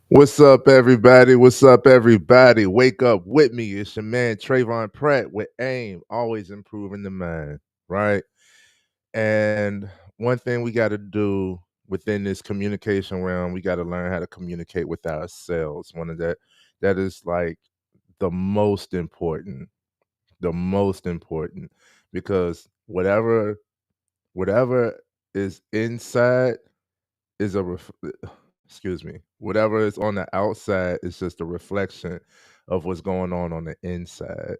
What's up, everybody? What's up, everybody? Wake up with me. It's your man Tresvon Pratt with AIM, always improving the mind, right? And one thing we got to do within this communication realm, we got to learn how to communicate with ourselves. One of that is like the most important, because whatever is inside is excuse me, whatever is on the outside is just a reflection of what's going on the inside,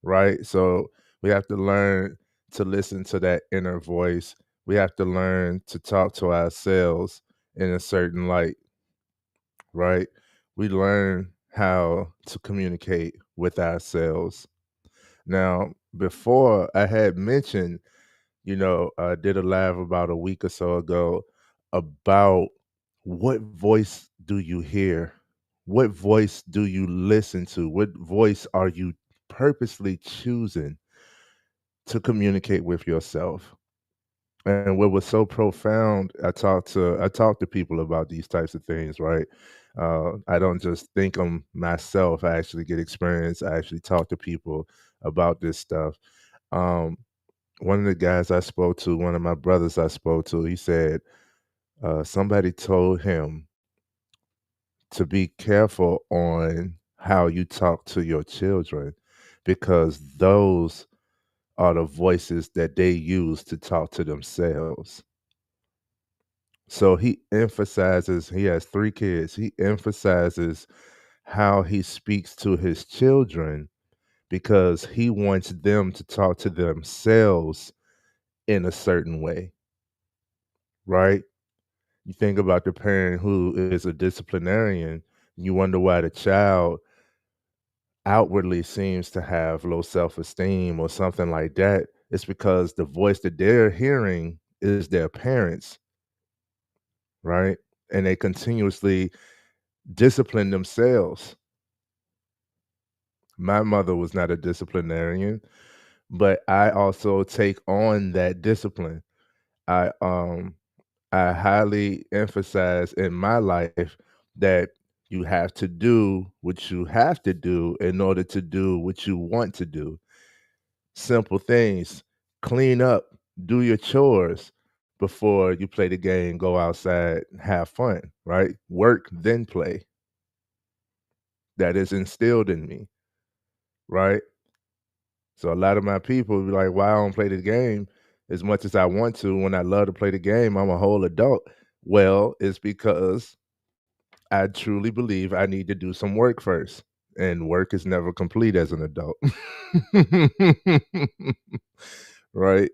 right? So we have to learn to listen to that inner voice. We have to learn to talk to ourselves in a certain light, right? We learn how to communicate with ourselves. Now, before I had mentioned, I did a live about a week or so ago about what voice do you hear? What voice do you listen to? What voice are you purposely choosing to communicate with yourself? And what was so profound, I talked to people about these types of things, right? I don't just think them myself. I actually get experience. I actually talk to people about this stuff. Um, One of the guys I spoke to, one of my brothers I spoke to, he said somebody told him to be careful on how you talk to your children, because those are the voices that they use to talk to themselves. So he has 3 kids. He emphasizes how he speaks to his children because he wants them to talk to themselves in a certain way, right? You think about the parent who is a disciplinarian, you wonder why the child outwardly seems to have low self-esteem or something like that. It's because the voice that they're hearing is their parents, right? And they continuously discipline themselves. My mother was not a disciplinarian, but I also take on that discipline. I um I highly emphasize in my life that you have to do what you have to do in order to do what you want to do. Simple things. Clean up, do your chores before you play the game, go outside, have fun, right? Work, then play. That is instilled in me, right? So a lot of my people be like, why I don't play the game as much as I want to when I love to play the game? I'm a whole adult. Well, it's because I truly believe I need to do some work first, and work is never complete as an adult. Right?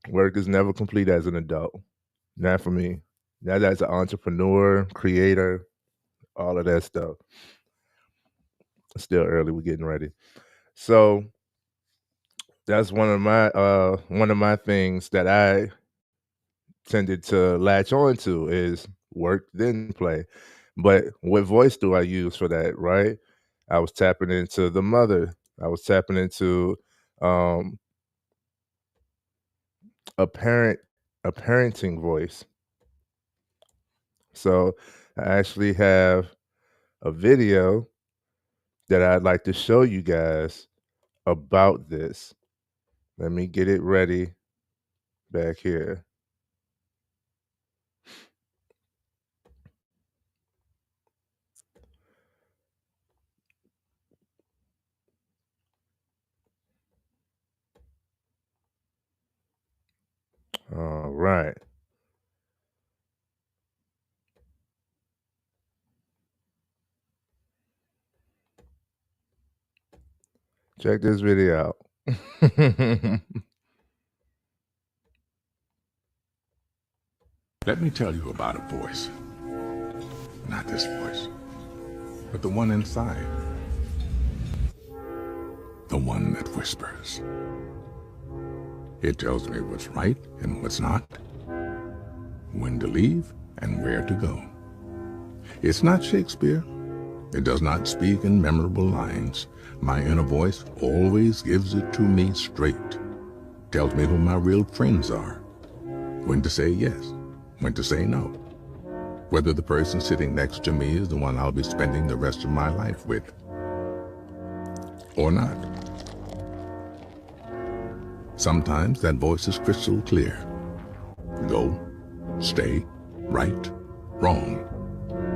Work is never complete as an adult. Not for me. Not as an entrepreneur, creator, all of that stuff. It's still early, we're getting ready. So that's one of my things that I tended to latch on to is work then play. But what voice do I use for that, right? I was tapping into the mother. I was tapping into um, a parent, a parenting voice. So I actually have a video that I'd like to show you guys about this. Let me get it ready back here. All right. Check this video out. Let me tell you about a voice. Not this voice, but the one inside. The one that whispers. It tells me what's right and what's not, when to leave and where to go. It's not Shakespeare. It does not speak in memorable lines. My inner voice always gives it to me straight. Tells me who my real friends are, when to say yes, when to say no, whether the person sitting next to me is the one I'll be spending the rest of my life with or not. Sometimes that voice is crystal clear. Go, stay, right, wrong.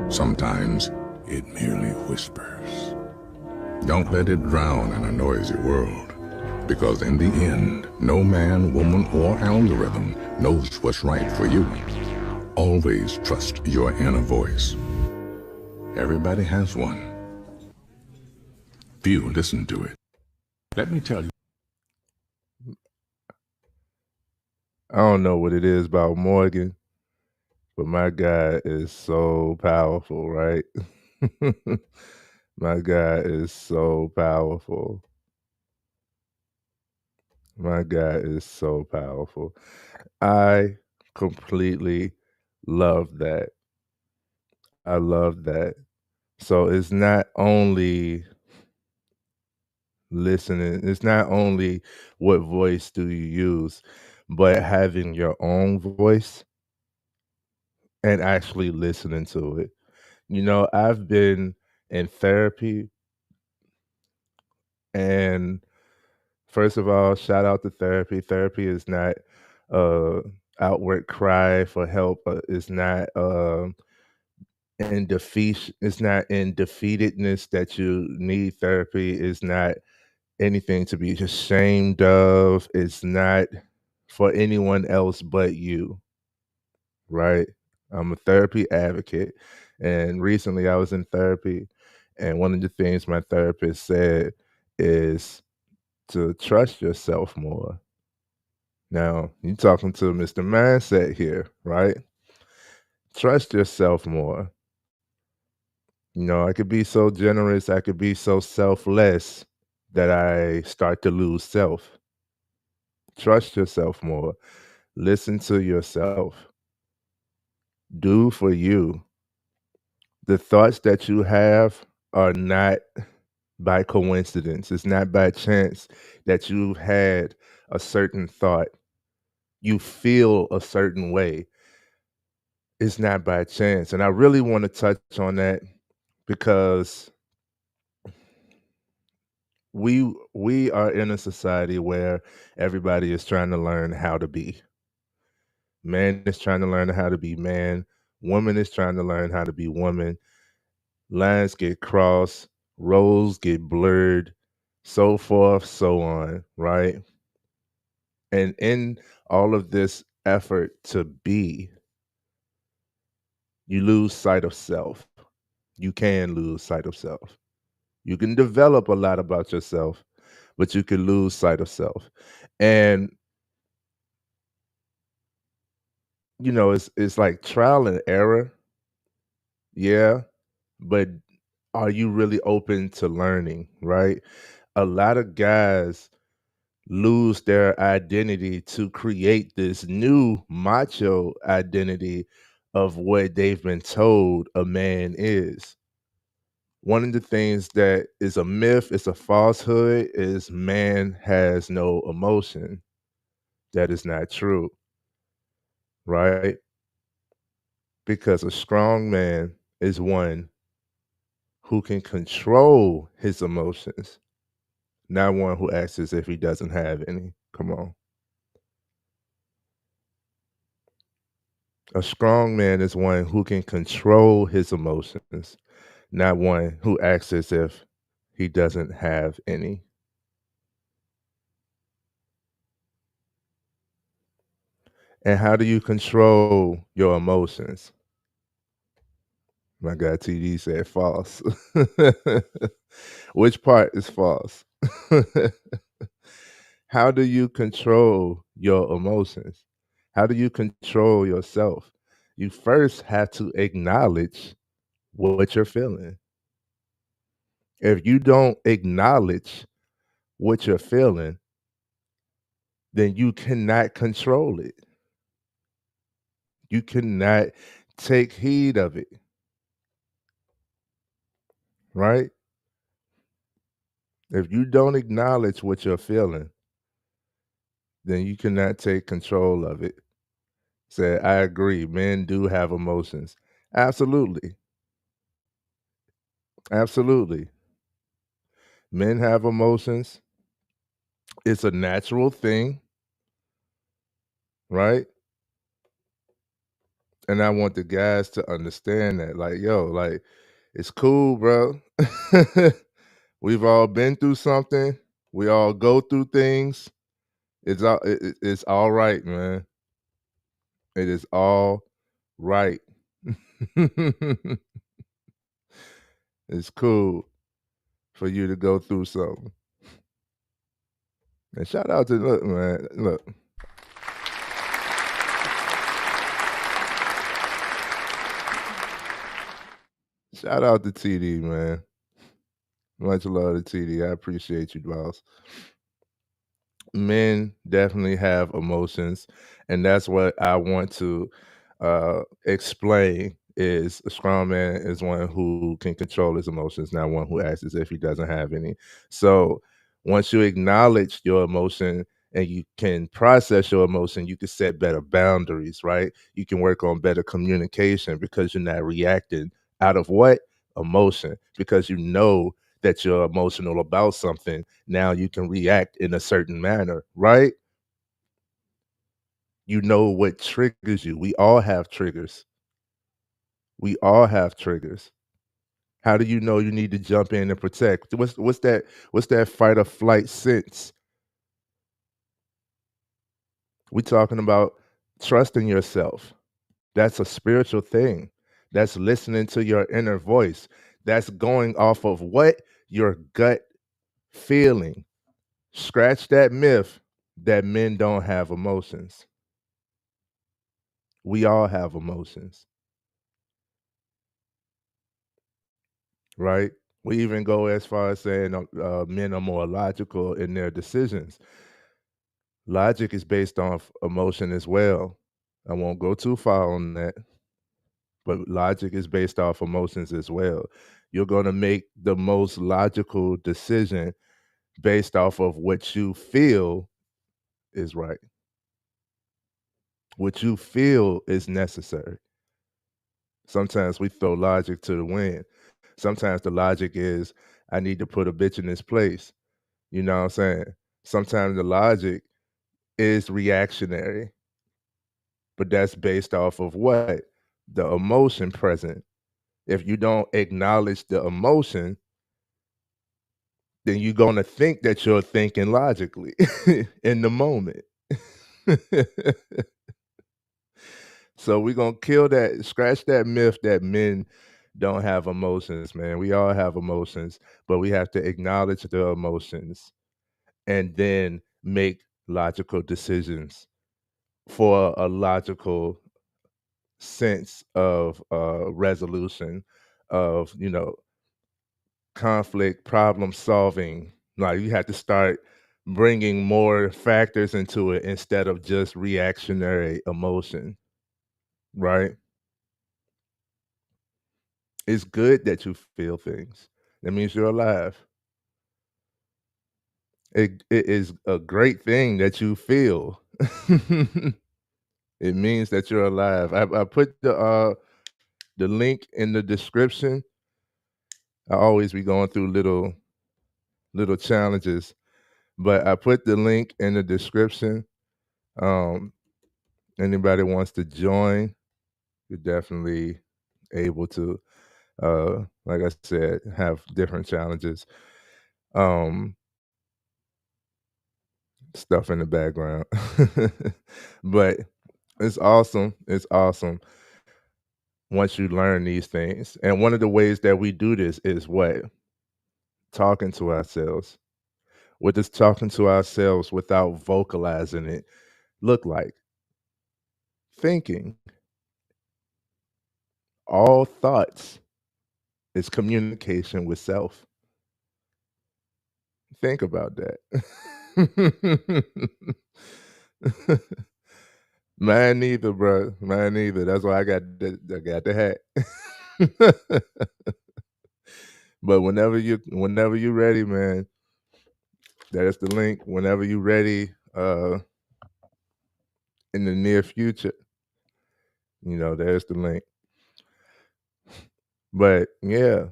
Sometimes it merely whispers. Don't let it drown in a noisy world, because in the end, no man, woman, or algorithm knows what's right for you. Always trust your inner voice. Everybody has one. Few listen to it. Let me tell you. I don't know what it is about Morgan, but my guy is so powerful, right? My guy is so powerful. My guy is so powerful. I completely love that. I love that. So it's not only listening, it's not only what voice do you use, but having your own voice and actually listening to it. You know, I've been in therapy, and first of all, shout out to therapy. Therapy is not uh outward cry for help. It's not in defeat. It's not in defeatedness that you need therapy. It's not anything to be ashamed of. It's not for anyone else but you, right? I'm a therapy advocate. And recently I was in therapy, and one of the things my therapist said is to trust yourself more. Now, you're talking to Mr. Mindset here, right? Trust yourself more. You know, I could be so generous, I could be so selfless that I start to lose self. Trust yourself more. Listen to yourself. Do for you. The thoughts that you have are not by coincidence. It's not by chance that you've had a certain thought. You feel a certain way. It's not by chance. And I really want to touch on that because we are in a society where everybody is trying to learn how to be. Man is trying to learn how to be man. Woman is trying to learn how to be woman. Lines get crossed, roles get blurred, so forth, so on, right? And in all of this effort to be, you lose sight of self. You can lose sight of self. You can develop a lot about yourself, but you can lose sight of self. And you know, it's like trial and error, yeah, but are you really open to learning, right? A lot of guys lose their identity to create this new macho identity of what they've been told a man is. One of the things that is a myth, it's a falsehood, is man has no emotion. That is not true, right? Because a strong man is one who can control his emotions, not one who acts as if he doesn't have any. Come on. A strong man is one who can control his emotions, not one who acts as if he doesn't have any. And how do you control your emotions? My guy TD said false. Which part is false? How do you control your emotions? How do you control yourself? You first have to acknowledge what you're feeling. If you don't acknowledge what you're feeling, then you cannot control it. You cannot take heed of it, right? If you don't acknowledge what you're feeling, then you cannot take control of it. Say, I agree, men do have emotions. Absolutely. Absolutely. Men have emotions. It's a natural thing, right? And I want the guys to understand that, like, yo, like, it's cool, bro. We've all been through something. We all go through things. It's all right, man. It is all right. It's cool for you to go through something. And shout out to look, man. Look, shout out to TD, man. Much love to TD. I appreciate you, boss. Men definitely have emotions, and that's what I want to explain is a strong man is one who can control his emotions, not one who acts as if he doesn't have any. So once you acknowledge your emotion and you can process your emotion, you can set better boundaries, right? You can work on better communication because you're not reacting out of what? Emotion, because you know that you're emotional about something. Now you can react in a certain manner, right? You know what triggers you. We all have triggers. We all have triggers. How do you know you need to jump in and protect? What's that fight or flight sense? We talking about trusting yourself. That's a spiritual thing. That's listening to your inner voice. That's going off of what? Your gut feeling. Scratch that myth that men don't have emotions. We all have emotions, right? We even go as far as saying men are more logical in their decisions. Logic is based off emotion as well. I won't go too far on that, but logic is based off emotions as well. You're going to make the most logical decision based off of what you feel is right, what you feel is necessary. Sometimes we throw logic to the wind. Sometimes the logic is, I need to put a bitch in this place. You know what I'm saying? Sometimes the logic is reactionary, but that's based off of what? The emotion present. If you don't acknowledge the emotion, then you're going to think that you're thinking logically in the moment. So we're going to kill that, scratch that myth that men don't have emotions, man. We all have emotions, but we have to acknowledge the emotions and then make logical decisions for a logical sense of resolution of conflict problem solving. Like you have to start bringing more factors into it instead of just reactionary emotion, right? It's good that you feel things. That means you're alive. It is a great thing that you feel. It means that you're alive. I put the link in the description. I always be going through little challenges, but I put the link in the description. Um, Anybody wants to join, you're definitely able to. Like I said, have different challenges. Um, Stuff in the background, but it's awesome. It's awesome once you learn these things. And one of the ways that we do this is what? Talking to ourselves. What does talking to ourselves without vocalizing it look like? Thinking. All thoughts is communication with self. Think about that. Mine neither, bro. Mine neither. That's why I got the hat. But whenever you're ready, man, there's the link. Whenever you're ready, in the near future, there's the link. But yeah,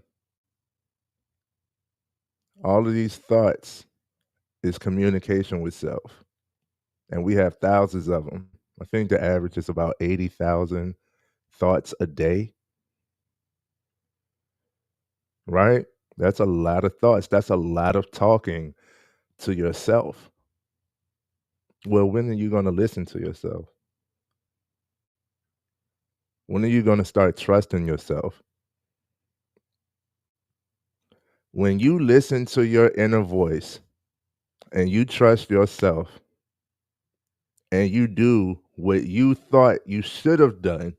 all of these thoughts is communication with self, and we have thousands of them. I think the average is about 80,000 thoughts a day, right? That's a lot of thoughts. That's a lot of talking to yourself. Well, when are you going to listen to yourself? When are you going to start trusting yourself? When you listen to your inner voice and you trust yourself and you do what you thought you should have done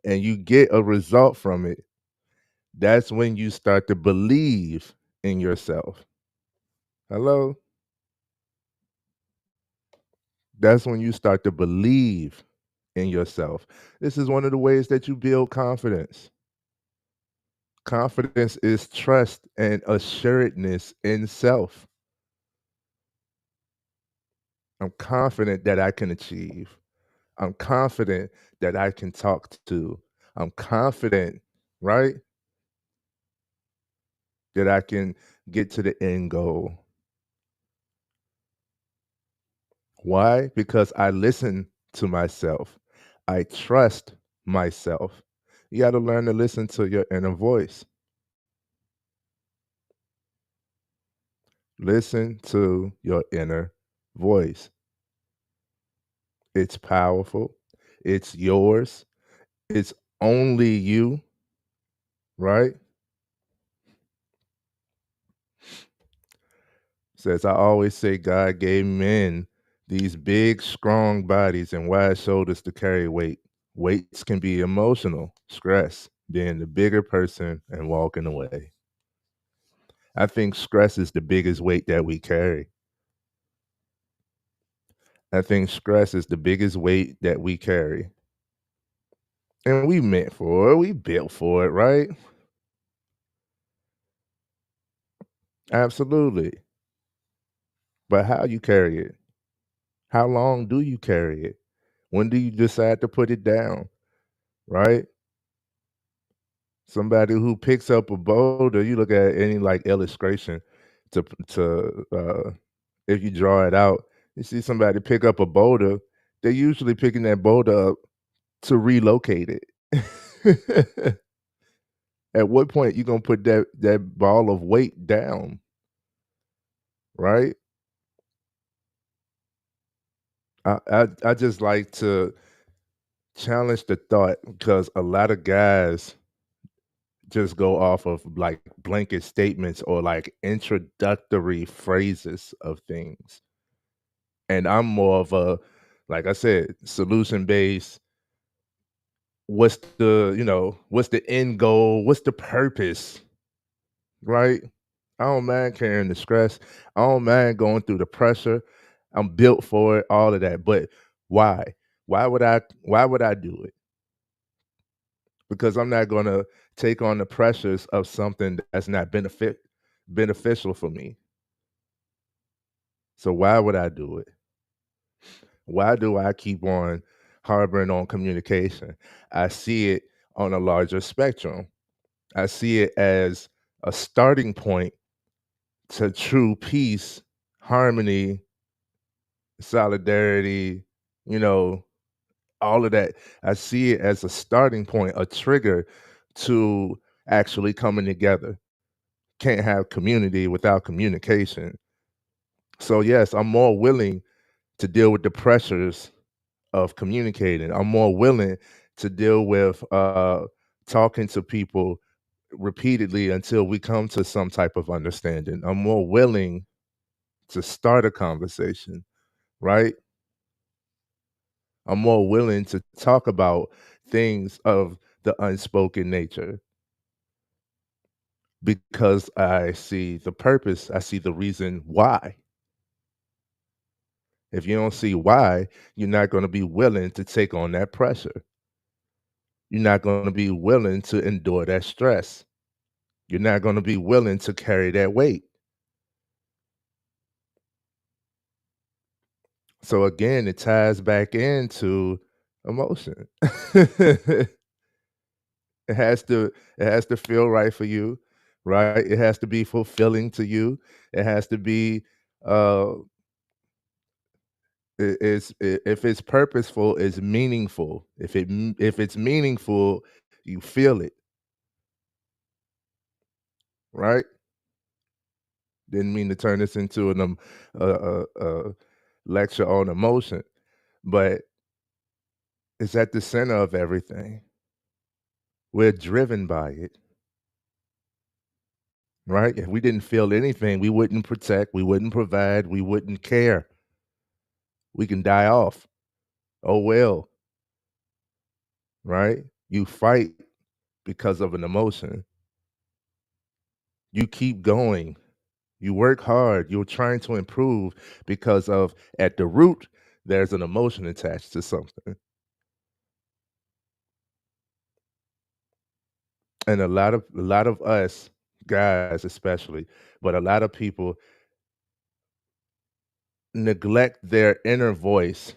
and you get a result from it, that's when you start to believe in yourself. Hello? That's when you start to believe in yourself. This is one of the ways that you build confidence. Confidence is trust and assuredness in self. I'm confident that I can achieve. I'm confident that I can talk to. I'm confident, right, that I can get to the end goal. Why? Because I listen to myself. I trust myself. You got to learn to listen to your inner voice. Listen to your inner voice. It's powerful. It's yours. It's only you, right? Says I always say God gave men these big, strong bodies and wide shoulders to carry weight. Weights can be emotional, stress, being the bigger person and walking away. I think stress is the biggest weight that we carry. I think stress is the biggest weight that we carry. And we meant for it, we built for it, right? Absolutely. But how you carry it? How long do you carry it? When do you decide to put it down, right? Somebody who picks up a boulder, you look at any like illustration to if you draw it out, you see somebody pick up a boulder, they're usually picking that boulder up to relocate it. At what point you gonna put that ball of weight down, right? I just like to challenge the thought because a lot of guys just go off of like blanket statements or like introductory phrases of things. And I'm more of a, like I said, solution based. What's the end goal? What's the purpose? Right? I don't mind carrying the stress. I don't mind going through the pressure. I'm built for it, all of that. But why? Why would I do it? Because I'm not gonna take on the pressures of something that's not beneficial for me. So why would I do it? Why do I keep on harboring on communication? I see it on a larger spectrum. I see it as a starting point to true peace, harmony, solidarity, you know, all of that. I see it as a starting point, a trigger to actually coming together. Can't have community without communication. So, yes, I'm more willing to deal with the pressures of communicating. I'm more willing to deal with talking to people repeatedly until we come to some type of understanding. I'm more willing to start a conversation, right? I'm more willing to talk about things of the unspoken nature because I see the purpose, I see the reason why. If you don't see why, you're not going to be willing to take on that pressure. You're not going to be willing to endure that stress. You're not going to be willing to carry that weight. So again, it ties back into emotion. It has to it has to feel right for you, right? It has to be fulfilling to you. It has to be uh if it's purposeful, it's meaningful. If it's meaningful, you feel it, right? Didn't mean to turn this into a lecture on emotion, but it's at the center of everything. We're driven by it, right? If we didn't feel anything, we wouldn't protect, we wouldn't provide, we wouldn't care. We can die off. Oh well, right? You fight because of an emotion. You keep going. You work hard. You're trying to improve because of at the root, there's an emotion attached to something. And a lot of us guys especially, but a lot of people neglect their inner voice,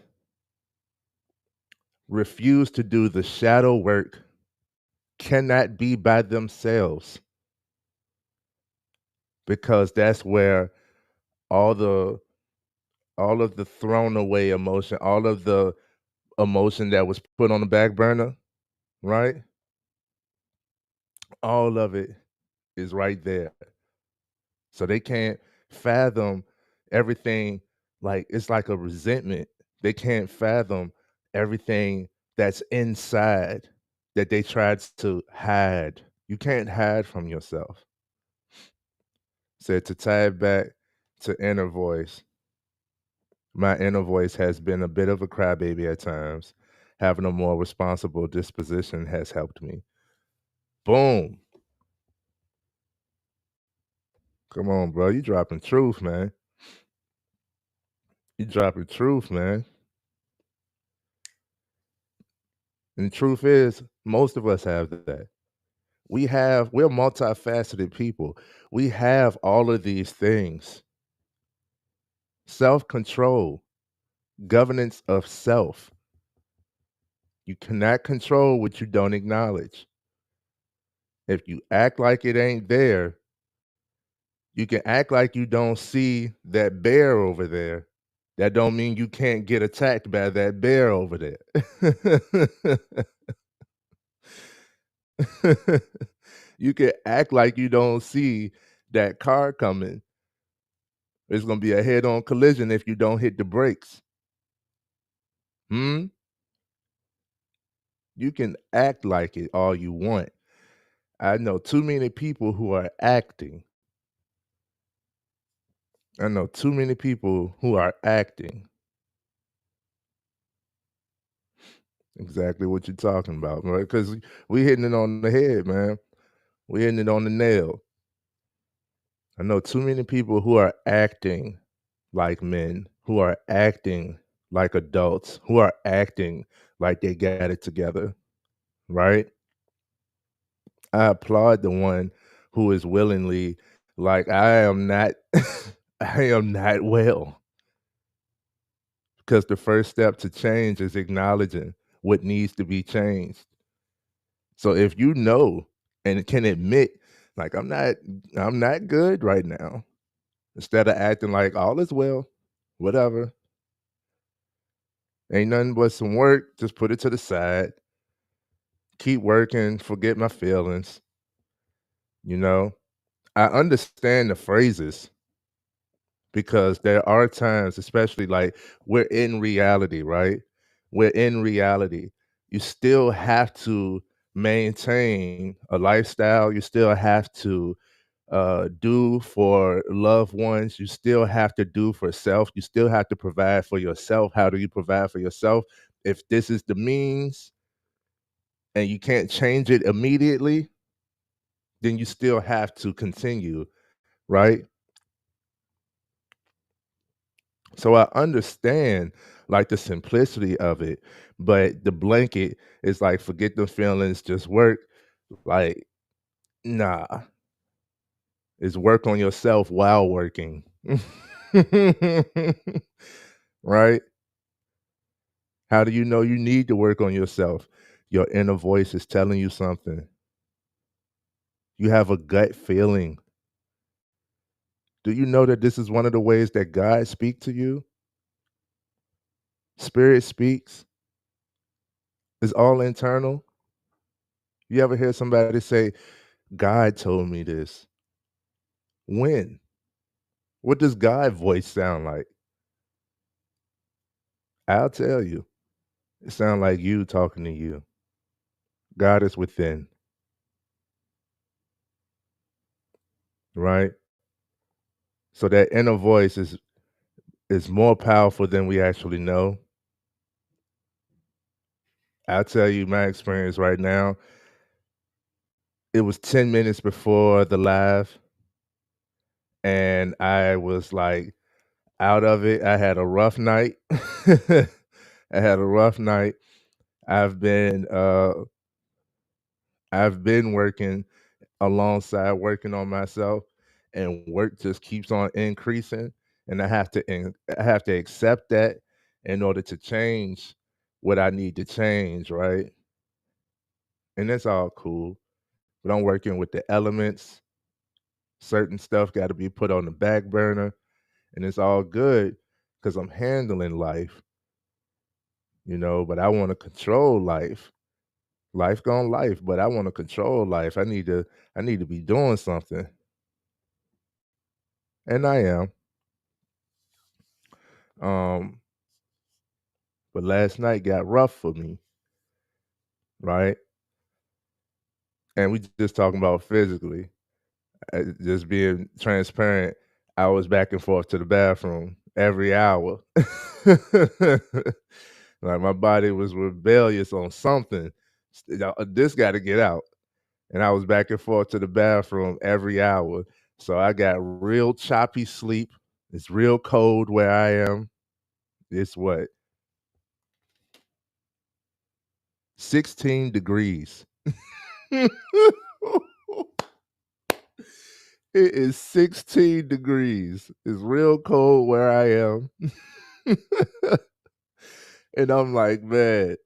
refuse to do the shadow work, cannot be by themselves because that's where all the all of the thrown away emotion, all of the emotion that was put on the back burner, right? All of it is right there. So they can't fathom everything like it's like a resentment. They can't fathom everything that's inside that they tried to hide. You can't hide from yourself. Said to tie it back to inner voice. My inner voice has been a bit of a crybaby at times. Having a more responsible disposition has helped me. Boom. Come on, bro. You dropping truth, man. You dropping truth, man. And the truth is, most of us have that. We're multifaceted people. We have all of these things. Self-control, governance of self. You cannot control what you don't acknowledge. If you act like it ain't there, you can act like you don't see that bear over there. That don't mean you can't get attacked by that bear over there. You can act like you don't see that car coming. It's gonna be a head-on collision if you don't hit the brakes. Hmm? You can act like it all you want. I know too many people who are acting. I know too many people who are acting exactly what you're talking about, right? Because we hitting it on the head, man. We hitting it on the nail. I know too many people who are acting like men, who are acting like adults, who are acting like they got it together, right? I applaud the one who is willingly like, I am not, I am not well. Because the first step to change is acknowledging what needs to be changed. So if you know and can admit, like, I'm not good right now, instead of acting like all is well, whatever, ain't nothing but some work, just put it to the side, keep working, forget my feelings, you know? I understand the phrases because there are times, especially like we're in reality, right? We're in reality. You still have to maintain a lifestyle. You still have to do for loved ones. You still have to do for self. You still have to provide for yourself. How do you provide for yourself? If this is the means and you can't change it immediately, then you still have to continue, right? So I understand like the simplicity of it, but the blanket is like forget the feelings, just work. Like, nah, it's work on yourself while working. Right? How do you know you need to work on yourself? Your inner voice is telling you something. You have a gut feeling. Do you know that this is one of the ways that God speak to you? Spirit speaks. It's all internal. You ever hear somebody say, God told me this? When? What does God voice sound like? I'll tell you. It sounds like you talking to you. God is within, right? So that inner voice is more powerful than we actually know. I'll tell you my experience right now. It was 10 minutes before the live, and I was like out of it. I had a rough night. I had a rough night. I've been uh I've been working alongside working on myself, and work just keeps on increasing, and I have to accept that in order to change what I need to change, right? And that's all cool. But I'm working with the elements. Certain stuff got to be put on the back burner, and it's all good because I'm handling life, but I want to control life. Life gone life, but I want to control life. I need to be doing something. And I am. Um, but last night got rough for me, right? And we just talking about physically, just being transparent. I was back and forth to the bathroom every hour. Like my body was rebellious on something. This got to get out. And I was back and forth to the bathroom every hour. So I got real choppy sleep. It's real cold where I am. It's what? 16 degrees. It is 16 degrees. It's real cold where I am. And I'm like, man,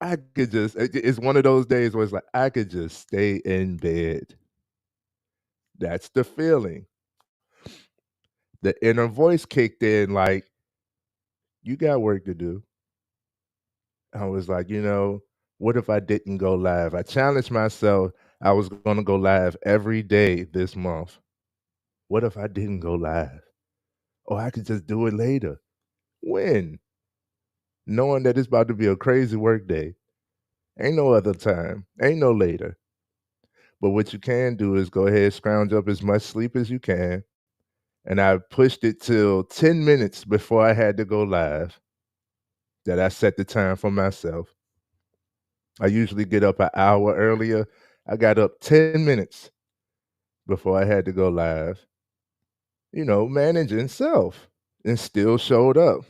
I could just, it's one of those days where it's like, I could just stay in bed. That's the feeling. The inner voice kicked in like, you got work to do. I was like, what if I didn't go live? I challenged myself. I was going to go live every day this month. What if I didn't go live? Or I could just do it later. When? Knowing that it's about to be a crazy work day. Ain't no other time. Ain't no later. But what you can do is go ahead, scrounge up as much sleep as you can. And I pushed it till 10 minutes before I had to go live that I set the time for myself. I usually get up an hour earlier. I got up 10 minutes before I had to go live, managing self, and still showed up.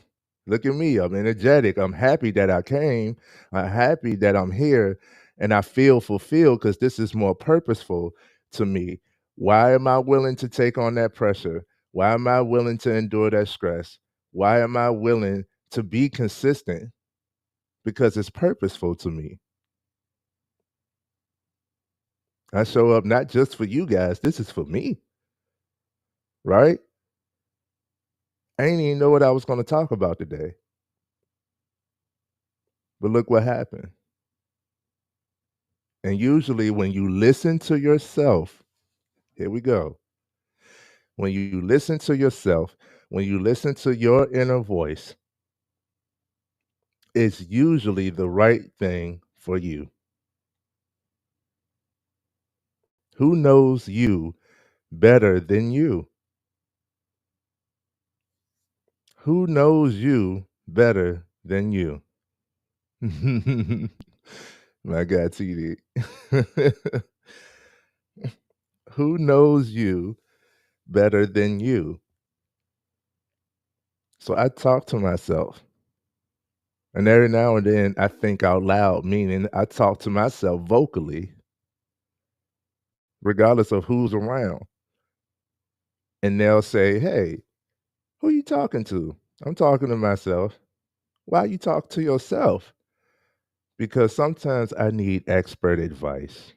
Look at me. I'm energetic. I'm happy that I came. I'm happy that I'm here. And I feel fulfilled because this is more purposeful to me. Why am I willing to take on that pressure? Why am I willing to endure that stress? Why am I willing to be consistent? Because it's purposeful to me. I show up not just for you guys, this is for me, right? I didn't even know what I was going to talk about today. But look what happened. And usually, when you listen to yourself, here we go. When you listen to yourself, when you listen to your inner voice, it's usually the right thing for you. Who knows you better than you? Who knows you better than you? My God, TD. Who knows you better than you? So I talk to myself. And every now and then I think out loud, meaning I talk to myself vocally, regardless of who's around. And they'll say, hey, who you talking to? I'm talking to myself. Why you talk to yourself? Because sometimes I need expert advice.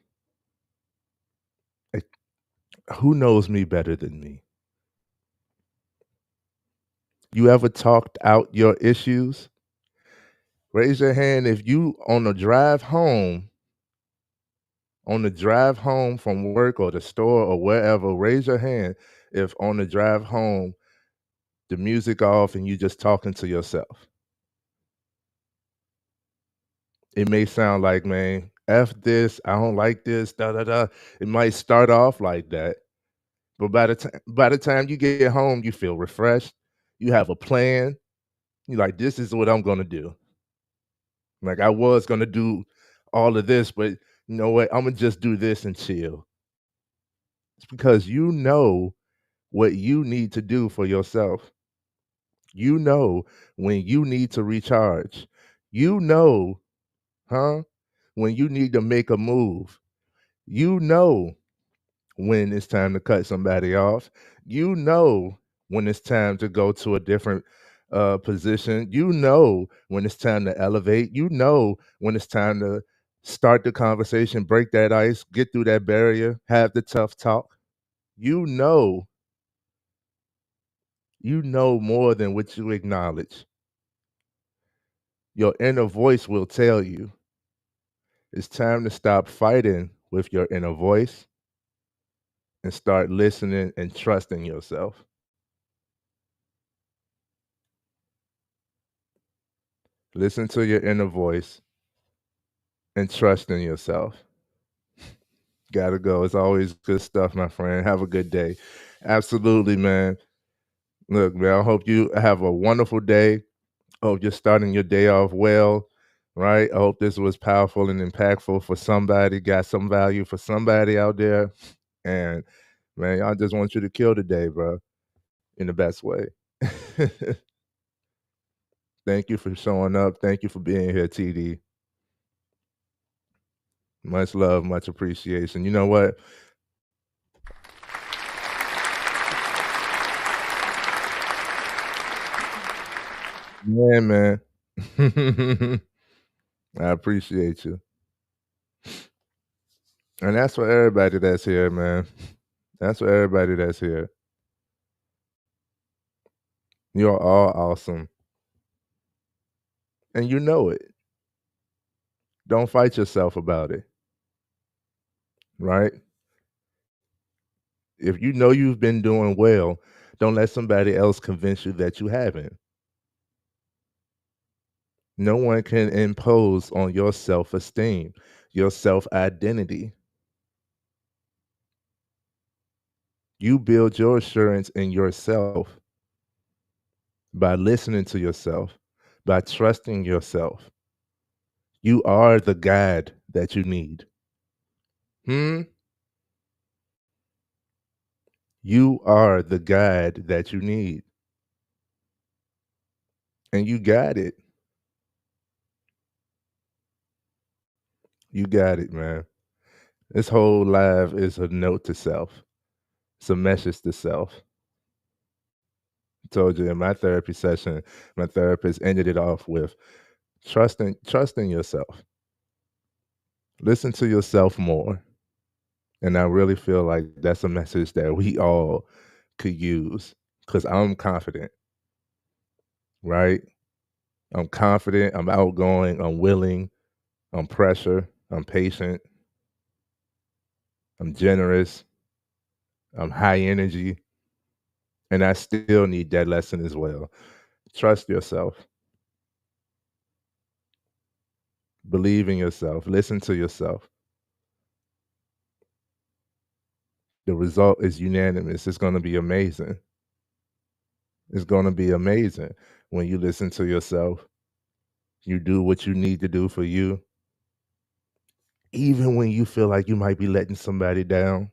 Who knows me better than me? You ever talked out your issues? Raise your hand if you on the drive home from work or the store or wherever, raise your hand if on the drive home the music off and you just talking to yourself. It may sound like, man, F this, I don't like this, da da da. It might start off like that, but by the time you get home, you feel refreshed. You have a plan. You're like, this is what I'm gonna do. Like I was gonna do all of this, but you know what? I'm gonna just do this and chill. It's because you know what you need to do for yourself. You know when you need to recharge. You know, huh? When you need to make a move. You know when it's time to cut somebody off. You know when it's time to go to a different position. You know when it's time to elevate. You know when it's time to start the conversation, break that ice, get through that barrier, have the tough talk. You know more than what you acknowledge. Your inner voice will tell you it's time to stop fighting with your inner voice and start listening and trusting yourself. Listen to your inner voice and trust in yourself. Gotta go. It's always good stuff, my friend. Have a good day. Absolutely, man. Look, man, I hope you have a wonderful day. Hope you're starting your day off well, right? I hope this was powerful and impactful for somebody, got some value for somebody out there. And man, I just want you to kill the day, bro, in the best way. Thank you for showing up. Thank you for being here, TD. Much love, much appreciation. You know what? Yeah, man. I appreciate you. And that's for everybody that's here, man. That's for everybody that's here. You're all awesome. And you know it. Don't fight yourself about it, right? If you know you've been doing well, don't let somebody else convince you that you haven't. No one can impose on your self esteem, your self identity. You build your assurance in yourself by listening to yourself, by trusting yourself. You are the guide that you need. Hmm? You are the guide that you need. And you got it. You got it, man. This whole live is a note to self. It's a message to self. I told you in my therapy session, my therapist ended it off with trusting yourself. Listen to yourself more. And I really feel like that's a message that we all could use because I'm confident, right? I'm confident, I'm outgoing, I'm willing, I'm pressure, I'm patient, I'm generous, I'm high energy, and I still need that lesson as well. Trust yourself, believe in yourself, listen to yourself. The result is unanimous. It's going to be amazing. It's going to be amazing when you listen to yourself. You do what you need to do for you, even when you feel like you might be letting somebody down.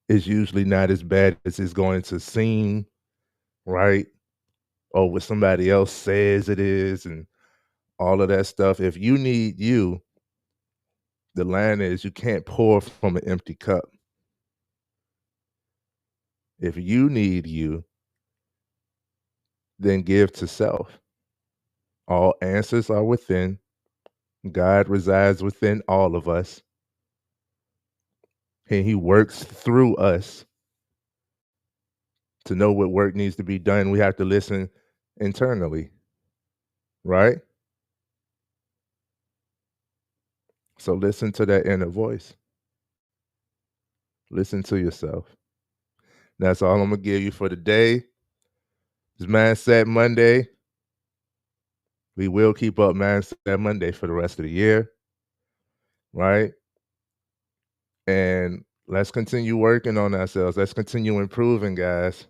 It's usually not as bad as it's going to seem, right? Or what somebody else says it is, and all of that stuff. If you need you, the line is you can't pour from an empty cup. If you need you, then give to self. All answers are within. God resides within all of us. and he works through us. To know what work needs to be done, we have to listen internally, right? So listen to that inner voice. Listen to yourself. That's all I'm gonna give you for the day. It's Mindset Monday. We will keep up Mindset Monday for the rest of the year, right? And let's continue working on ourselves. Let's continue improving, guys.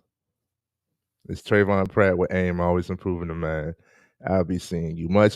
It's Tresvon Pratt with AIM, always improving the man. I'll be seeing you. Much